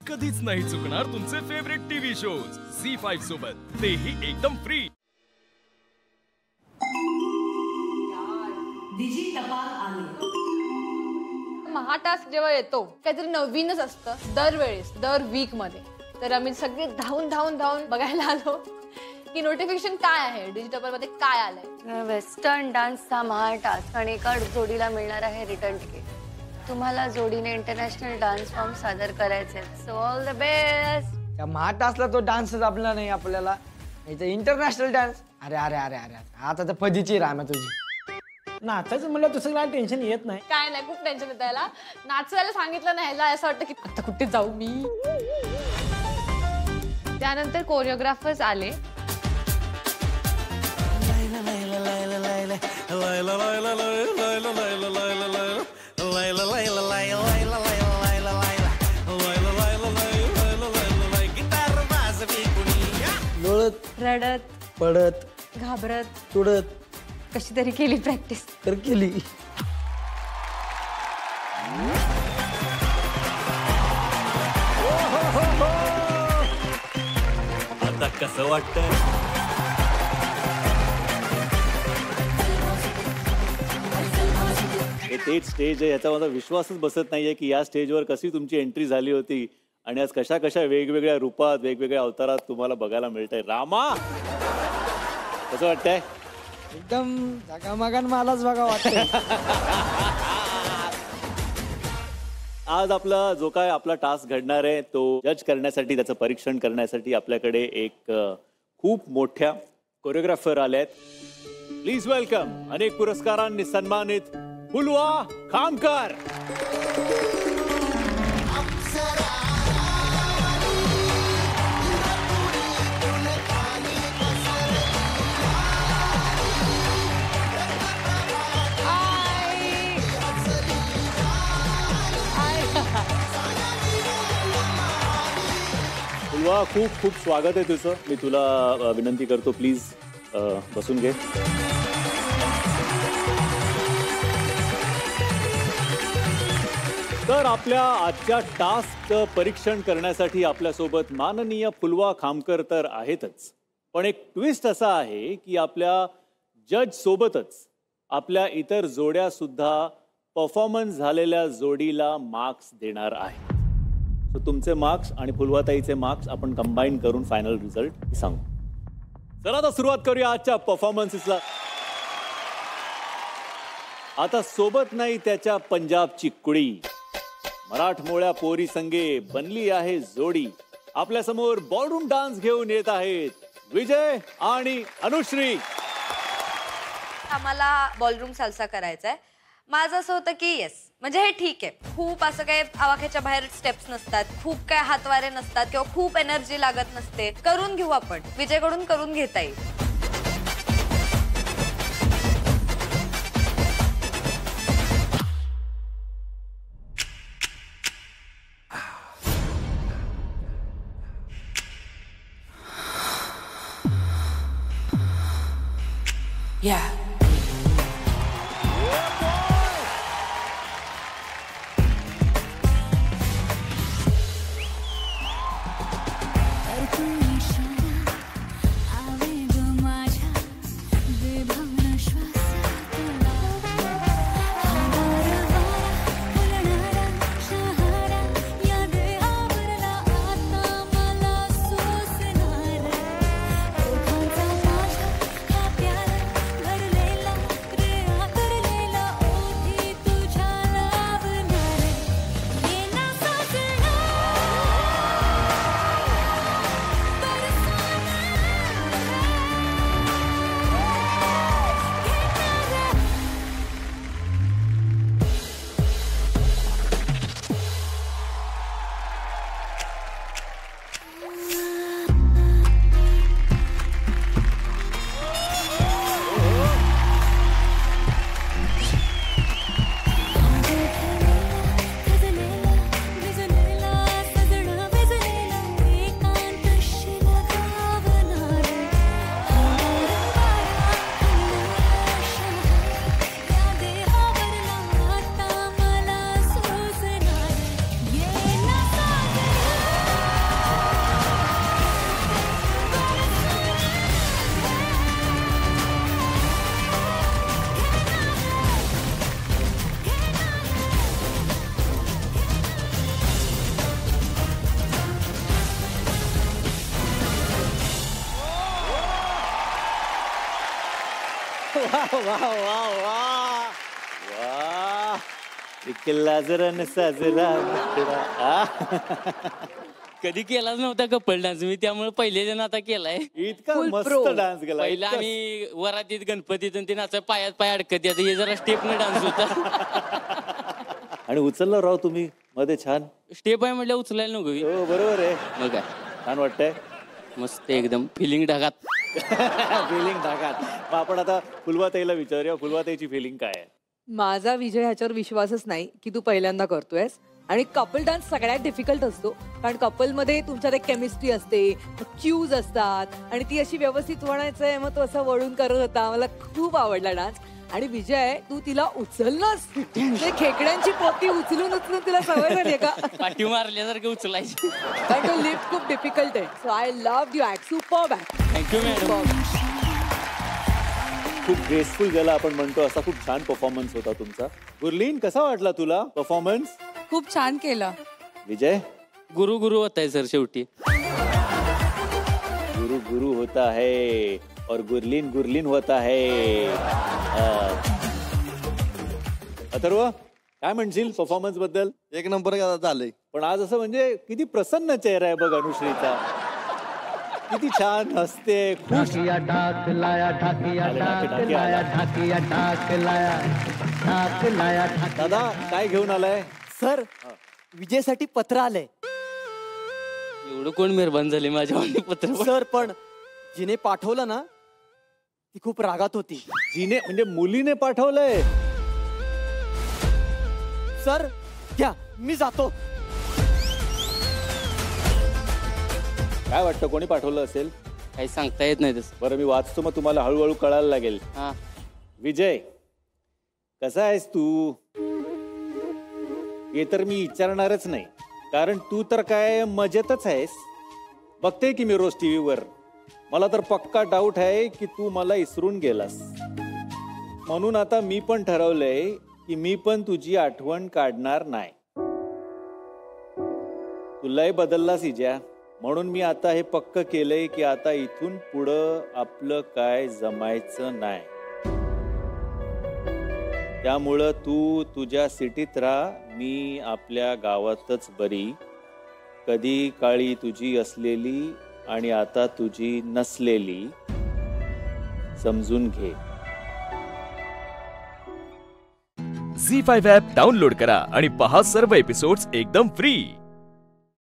कधीच नाही चुकणार तुमचे फेवरेट टीव्ही शोज झी5 सोबत, तेही एकदम फ्री. डिजी टपाल आले. महाटास्क जेव्हा येतो काहीतरी नवीनच असतं दरवेळेस, दर वीक मध्ये. तर आम्ही सगळे धावून धावून धावून बघायला आलो की नोटिफिकेशन काय आहे, डिजिटल मध्ये काय आलंय. वेस्टर्न डान्सचा महाटास्क आणि एका जोडीला मिळणार आहे रिटर्न तिकीट. तुम्हाला जोडीने इंटरनॅशनल डान्स फॉर्म सादर करायचे. So all the best. त्या महाटास्कला तो डान्सच आपला नाही, आपल्याला इंटरनॅशनल डान्स. अरे अरे अरे अरे आता तर पदीची राम तुझी. नाचायचं म्हणलं तसं काय टेन्शन येत नाही. काय नाही, खूप टेन्शन येतं याला. नाचायला सांगितलं नाही ह्याला असं वाटतं की आता कुठे जाऊ मी. त्यानंतर कोरिओग्राफर्स आले. रडत पडत घाबरत तुडत कशी तरी केली प्रॅक्टिस तर केली. आता कसं वाटतंय? हे तेच स्टेज आहे, याचा मला विश्वासच बसत नाहीये की या स्टेजवर कशी तुमची एंट्री झाली होती आणि आज कशा कशा वेगवेगळ्या रूपात वेगवेगळ्या अवतारात तुम्हाला बघायला मिळतंय. रामा, कसं वाटतंय? एकदम जगामगान मलाच बघा वाटतंय. आज आपला जो काय आपला टास्क घडणार आहे तो जज करण्यासाठी, त्याचं परीक्षण करण्यासाठी आपल्याकडे एक खूप मोठ्या कोरिओग्राफर आलेत. प्लीज वेलकम अनेक पुरस्कारांनी सन्मानित फुलवा खामकर. फुलवा, खूप खूप स्वागत आहे तुझं. मी तुला विनंती करतो, प्लीज बसून घे. तर आपल्या आजच्या टास्क परीक्षण करण्यासाठी आपल्यासोबत माननीय फुलवा खामकर तर आहेतच, पण एक ट्विस्ट असा आहे की आपल्या जज सोबतच आपल्या इतर जोड्या सुद्धा परफॉर्मन्स झालेल्या जोडीला मार्क्स देणार आहे. सो तुमचे मार्क्स आणि फुलवाताईचे मार्क्स आपण कंबाईन करून फायनल रिझल्ट सांगू. चला आता सुरुवात करूया आजच्या परफॉर्मन्सेसला. आता सोबत नाही त्याच्या पंजाबची कुडी, मराठमोळ्या पोरी संगे बनली आहे जोडी. आपल्या समोर बॉलरूम डान्स घेऊन येत आहेत विजय आणि अनुश्री. आम्हाला बॉलरूम साल्सा करायचा आहे. माझं असं होतं की येस, म्हणजे हे ठीक आहे, खूप असं काही आवाक्याच्या बाहेर स्टेप्स नसतात, खूप काय हातवारे नसतात किंवा खूप एनर्जी लागत नसते. करून घेऊ आपण, विजयकडून करून घेता येईल. Yeah. वा वा वा वा इकला जरा न साजरा कधी केलाच नव्हता कपल डान्स मी, त्यामुळे पहिले जण आता केलाय. इतका मस्त डान्स केला. पहिला आम्ही वरातीत गणपतीत ते नाचा पायात पाय अडकत यात, हे जरा स्टेप न डान्स होता. आणि उचललं राव तुम्ही मध्ये छान. स्टेप आहे म्हटलं उचलायला नको. हो बरोबर आहे. मग काय छान वाटतंय. मस्त एकदम फिलिंग ढगात. फिलिंग ढगात. मग आपण आता फुलवाताईला विचारूया, फुलवाताईची फिलिंग काय आहे? माझा विजय ह्याच्यावर विश्वासच नाही की तू पहिल्यांदा करतोयस. आणि कपल डान्स सगळ्यात डिफिकल्ट असतो, कारण कपलमध्ये तुमच्यात एक केमिस्ट्री असते, क्यूज असतात आणि ती अशी व्यवस्थित म्हणायचंय, मग तो असं वळून करत होता. मला खूप आवडला डान्स. आणि विजय तू तिला उचललास, खेकड्यांची पोती उचलून उचलून तिला सवय झाली का? पाठी मारल्यासारखं उचलायची. कारण तो लिफ्ट खूप डिफिकल्ट आहे. So I love you act. Superb act. Thank you madam. खूप ग्रेसफुल ज्याला आपण म्हणतो असा खूप छान परफॉर्मन्स होता तुमचा. गुरलीन कसा वाटला तुला परफॉर्मन्स? खूप छान केलं. विजय? गुरु गुरु होताय सर शेवटी. गुरु गुरु होता है और गुरलीन गुरलीन होता है. अथर्व काय म्हणशील परफॉर्मन्स बद्दल? एक नंबर झालंय. पण आज असं म्हणजे किती प्रसन्न चेहरा आहे बघ अनुश्रीचा. किती छान हसते. दादा काय घेऊन आलाय? सर विजयसाठी पत्र आलंय. एवढं कोण मेहरबान झाले माझ्यावर पत्र? सर पण जिने पाठवलं ना ती खूप रागात होती. जिने म्हणजे मुलीने पाठवलंय? सर घ्या मी जातो. काय वाटतं कोणी पाठवलं असेल? काही सांगता येत नाही तसं. बरं मी वाचतो, मग तुम्हाला हळूहळू कळायला लागेल. हा विजय कसा आहेस तू? हे तर मी विचारणारच नाही, कारण तू तर काय मजेतच आहेस. बघते की मी रोज टीव्हीवर. मला तर पक्का डाऊट आहे की तू मला इसरून गेलास. म्हणून आता मी पण ठरवलंय की मी पण तुझी आठवण काढणार नाही. तू लय बदललास इजा. म्हणून मी आता हे पक्क केलंय की आता इथून पुढं आपलं काय जमायचं नाही. त्यामुळं तू तुझ्या सिटीत राहा, मी आपल्या गावातच बरी. कधी काळी तुझी असलेली आणि आता तुझी नसलेली समजून घे. झी5 ॲप डाउनलोड करा आणि पहा सर्व एपिसोड्स एकदम फ्री.